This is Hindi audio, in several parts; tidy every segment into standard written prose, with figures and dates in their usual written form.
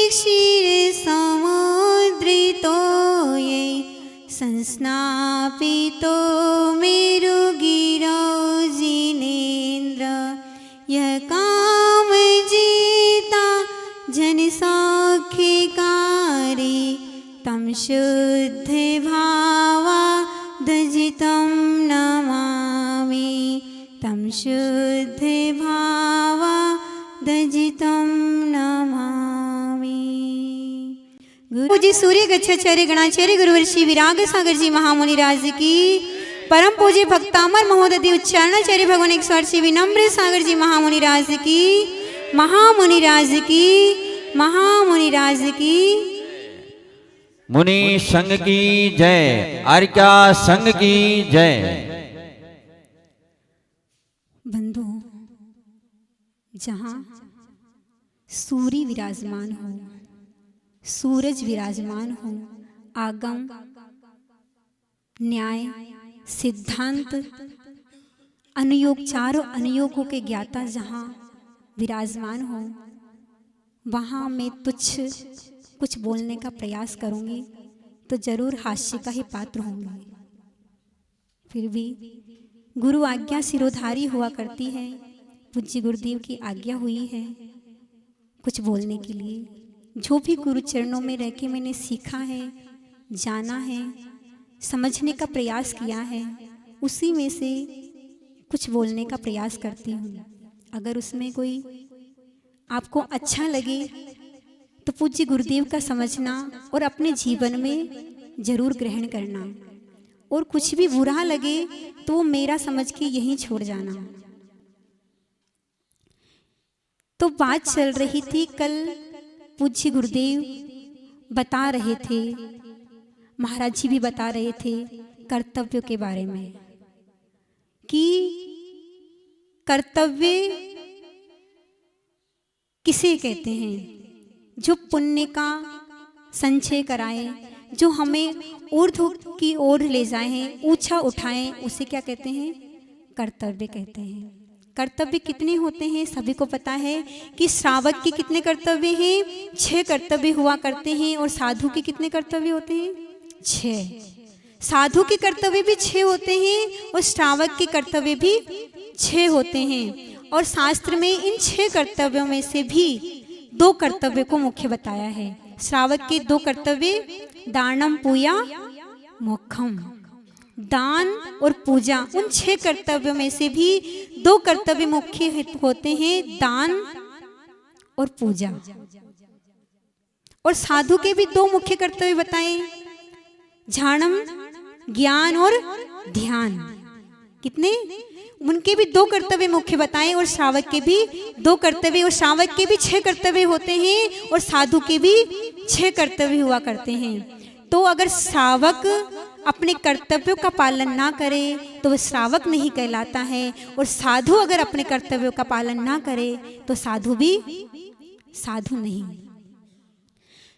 क्षीर समुद्रितो ये संस्नापितो मेरुगिरौ जिनेन्द्र यः काम जीता जनसौख्यकारी तं शुद्ध भावा दजितं नमामि तं शुद्ध भावा दजितं नमामि। गुरु जी सूर्य गच्छाचार्य गणाचार्य गुरुवर्षि विराग सागर जी महामुनि राज की परम पूज्य भक्तामर महोदधि उच्चारणाचार्य भगवान 108 विनम्र सागर जी महामुनि राज की महामुनि राज की महामुनि राज की मुनि संघ की जय, आर्या संघ की जय। बंधु, जहाँ सूर्य विराजमान हो, सूरज विराजमान हो, आगम न्याय सिद्धांत अनुयोग चारों अनुयोगों के ज्ञाता जहाँ विराजमान हो, वहाँ मैं तुच्छ कुछ बोलने का प्रयास करूंगी तो जरूर हास्य का ही पात्र होंगी। फिर भी गुरु आज्ञा सिरोधारी हुआ करती है, पूज्य गुरुदेव की आज्ञा हुई है कुछ बोलने के लिए। जो भी गुरु चरणों में रह के मैंने सीखा है, जाना है, समझने का प्रयास किया है, उसी में से कुछ बोलने का प्रयास करती हूँ। अगर उसमें कोई आपको अच्छा लगे तो पूज्य गुरुदेव का समझना और अपने जीवन में जरूर ग्रहण करना, और कुछ भी बुरा लगे तो वो मेरा समझ के यहीं छोड़ जाना। तो बात चल रही थी, कल पूज्य गुरुदेव बता रहे थे, महाराज जी भी बता रहे थे कर्तव्य के बारे में कि कर्तव्य किसे कहते हैं? जो पुण्य का संचय कराए, जो हमें ऊर्ध्व की ओर ले जाए, ऊंचा उठाएं, उसे क्या कहते हैं? कर्तव्य कहते हैं। कर्तव्य कितने होते हैं सभी को पता है कि श्रावक के कितने कर्तव्य हैं? 6 कर्तव्य हुआ करते हैं। और साधु के कितने कर्तव्य होते हैं? 6। साधु के कर्तव्य भी 6 होते हैं और श्रावक के कर्तव्य भी 6 होते हैं। और शास्त्र में इन 6 कर्तव्यों में से भी 2 कर्तव्य को मुख्य बताया है। श्रावक के 2 कर्तव्य दानम पूया मोक्षम, दान और पूजा, उन 6 कर्तव्यों में से भी 2 कर्तव्य मुख्य होते हैं, दान और पूजा। और साधु के भी 2 मुख्य कर्तव्य बताए, झाणम ज्ञान और ध्यान। कितने? उनके भी 2 कर्तव्य मुख्य बताए और श्रावक के भी 2 कर्तव्य। और श्रावक के भी 6 कर्तव्य होते हैं और साधु के भी 6 कर्तव्य हुआ करते हैं। तो अगर श्रावक अपने कर्तव्यों का पालन ना करे तो वह श्रावक नहीं कहलाता है, और साधु अगर अपने कर्तव्यों का पालन ना करे तो साधु भी साधु नहीं।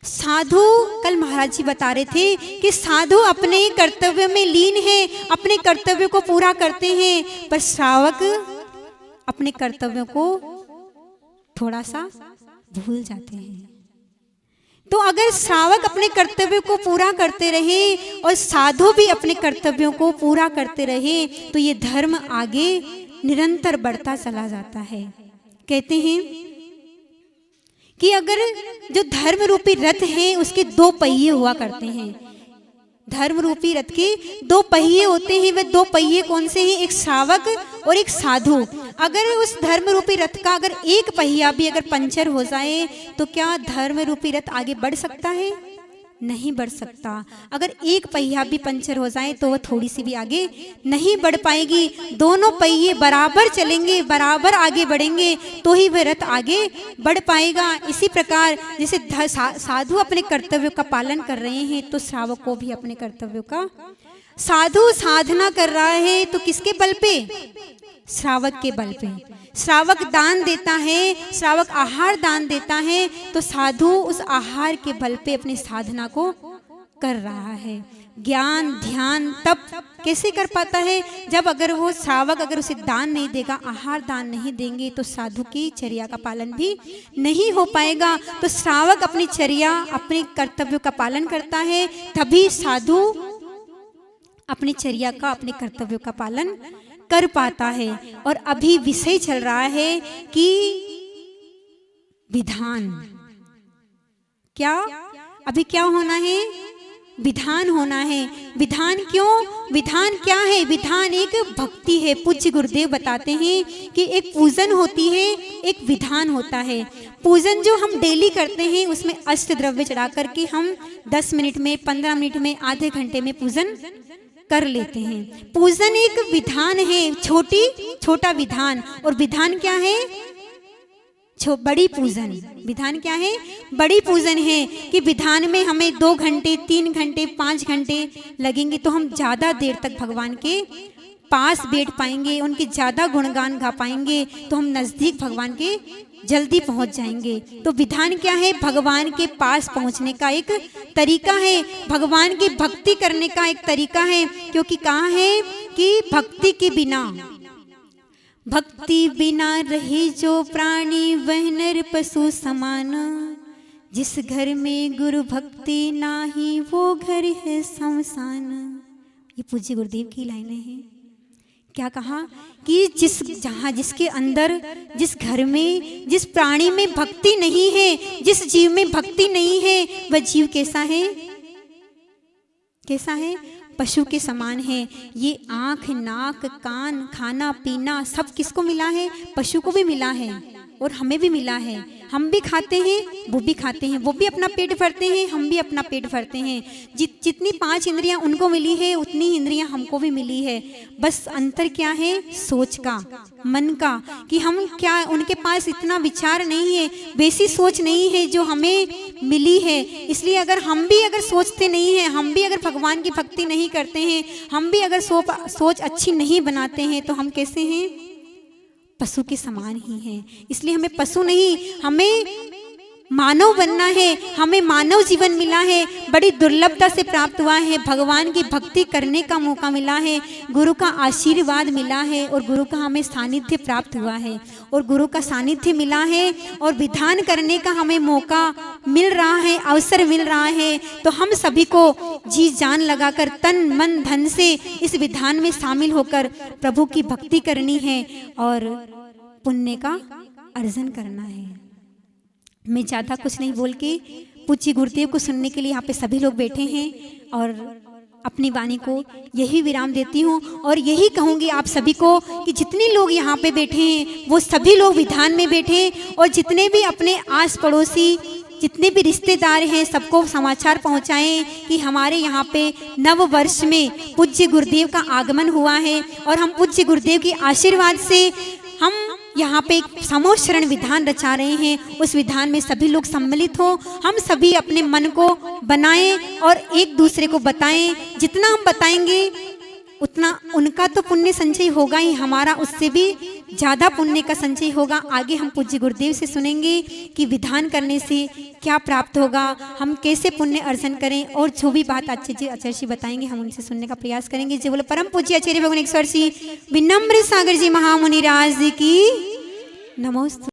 साधु, कल महाराज जी बता रहे थे कि साधु अपने कर्तव्य में लीन है, अपने कर्तव्यों को पूरा करते हैं, पर श्रावक अपने कर्तव्यों को थोड़ा सा भूल जाते हैं। तो अगर श्रावक अपने कर्तव्यों को पूरा करते रहे और साधु भी अपने कर्तव्यों को पूरा करते रहे तो ये धर्म आगे निरंतर बढ़ता चला जाता है। कहते हैं कि अगर जो धर्म रूपी रथ है उसके 2 पहिए हुआ करते हैं। धर्म रूपी रथ के 2 पहिए होते हैं। वे 2 पहिए कौन से हैं? एक श्रावक और एक साधु। अगर उस धर्म रूपी रथ का अगर एक पहिया भी अगर पंचर हो जाए तो क्या धर्म रूपी रथ आगे बढ़ सकता है? नहीं बढ़ सकता। अगर एक पहिया भी पंचर हो जाए तो वह थोड़ी सी भी आगे नहीं बढ़ पाएगी। दोनों पहिए बराबर चलेंगे, बराबर आगे बढ़ेंगे तो ही वह रथ आगे बढ़ पाएगा। इसी प्रकार जैसे साधु अपने कर्तव्यों का पालन कर रहे हैं तो श्रावक को भी अपने कर्तव्यों का, साधु साधना कर रहा है तो किसके बल पे? श्रावक के बल पे। श्रावक दान देता है, श्रावक आहार दान देता है तो साधु उस आहार के बल पे अपनी साधना को कर रहा है। ज्ञान ध्यान तप कैसे कर पाता है? जब अगर वो श्रावक अगर उसे दान नहीं देगा, आहार दान नहीं देंगे, तो साधु की चर्या का पालन भी नहीं हो पाएगा। तो श्रावक अपनी चर्या अपने कर्तव्यों का पालन करता है, तभी साधु अपनी चर्या का अपने कर्तव्यों का पालन कर पाता है। और अभी विषय चल रहा है कि विधान क्या, अभी क्या होना है? विधान होना है। विधान क्यों? विधान क्या है? विधान एक भक्ति है। पूज्य गुरुदेव बताते हैं कि एक पूजन होती है, एक विधान होता है। पूजन जो हम डेली करते हैं उसमें अष्ट द्रव्य चढ़ा करके हम 10 मिनट में, 15 मिनट में, आधे घंटे में पूजन कर लेते हैं। पूजन एक विधान है, छोटा विधान। और विधान क्या है? बड़ी पूजन। विधान क्या है? बड़ी पूजन है कि विधान में हमें 2 घंटे, 3 घंटे, 5 घंटे लगेंगे तो हम ज़्यादा देर तक भगवान के पास बैठ पाएंगे, उनके ज़्यादा गुणगान गा पाएंगे, तो हम नज़दीक भगवान के जल्दी पहुंच जाएंगे। तो विधान क्या है? भगवान के पास पहुंचने का एक तरीका है, भगवान की भक्ति करने का एक तरीका है। क्योंकि कहा है कि भक्ति बिना रहे जो प्राणी वह नर पशु समान। जिस घर में गुरु भक्ति नाही वो घर है शमशान। ये पूज्य गुरुदेव की लाइनें हैं। क्या कहा कि जिसके अंदर, जिस घर में, जिस प्राणी में भक्ति नहीं है, जिस जीव में भक्ति नहीं है, वह जीव कैसा है? कैसा है? पशु के समान है। ये आँख, नाक, कान, खाना पीना सब किसको मिला है? पशु को भी मिला है और हमें भी मिला है। हम भी खाते हैं, वो भी खाते हैं, वो भी अपना पेट भरते हैं, हम भी अपना पेट भरते हैं। जितनी 5 इंद्रियां उनको मिली है उतनी इंद्रियां हमको भी मिली है। बस अंतर क्या है? सोच का, मन का, कि हम क्या, उनके पास इतना विचार नहीं है, वैसी सोच नहीं है जो हमें मिली है। इसलिए अगर हम भी अगर सोचते नहीं हैं, हम भी अगर भगवान की भक्ति नहीं करते हैं, हम भी अगर सोच अच्छी नहीं बनाते हैं, तो हम कैसे हैं? पशु के समान ही हैं। इसलिए हमें पशु नहीं, हमें मानव बनना है। हमें मानव जीवन मिला है, बड़ी दुर्लभता से प्राप्त हुआ है। भगवान की भक्ति करने का मौका मिला है, गुरु का आशीर्वाद मिला है और गुरु का हमें सानिध्य प्राप्त हुआ है और गुरु का सानिध्य मिला है और विधान करने का हमें मौका मिल रहा है, अवसर मिल रहा है। तो हम सभी को जी जान लगाकर तन मन धन से इस विधान में शामिल होकर प्रभु की भक्ति करनी है और पुण्य का अर्जन करना है। मैं ज़्यादा कुछ नहीं बोल के पूज्य गुरुदेव को सुनने के लिए यहाँ पे सभी लोग बैठे हैं और अपनी वाणी को यही विराम देती हूँ और यही कहूँगी आप सभी को कि जितने लोग यहाँ पे बैठे हैं वो सभी लोग विधान में बैठे और जितने भी अपने आस पड़ोसी, जितने भी रिश्तेदार हैं, सबको समाचार पहुँचाएं कि हमारे यहाँ पे नव वर्ष में पूज्य गुरुदेव का आगमन हुआ है और हम पूज्य गुरुदेव के आशीर्वाद से हम यहाँ पे एक समूह शरण विधान रचा रहे हैं। उस विधान में सभी लोग सम्मिलित हो, हम सभी अपने मन को बनाएं और एक दूसरे को बताएं। जितना हम बताएंगे उतना उनका तो पुण्य संचय होगा ही, हमारा उससे भी ज़्यादा पुण्य का संचय होगा। आगे हम पूज्य गुरुदेव से सुनेंगे कि विधान करने से क्या प्राप्त होगा, हम कैसे पुण्य अर्जन करें और जो भी बात आचार्य जी बताएंगे हम उनसे सुनने का प्रयास करेंगे। जय बोलो परम पूज्य आचार्य भगवान ईश्वर श्री विनम्र सागर जी महामुनि राज की नमोस्तु।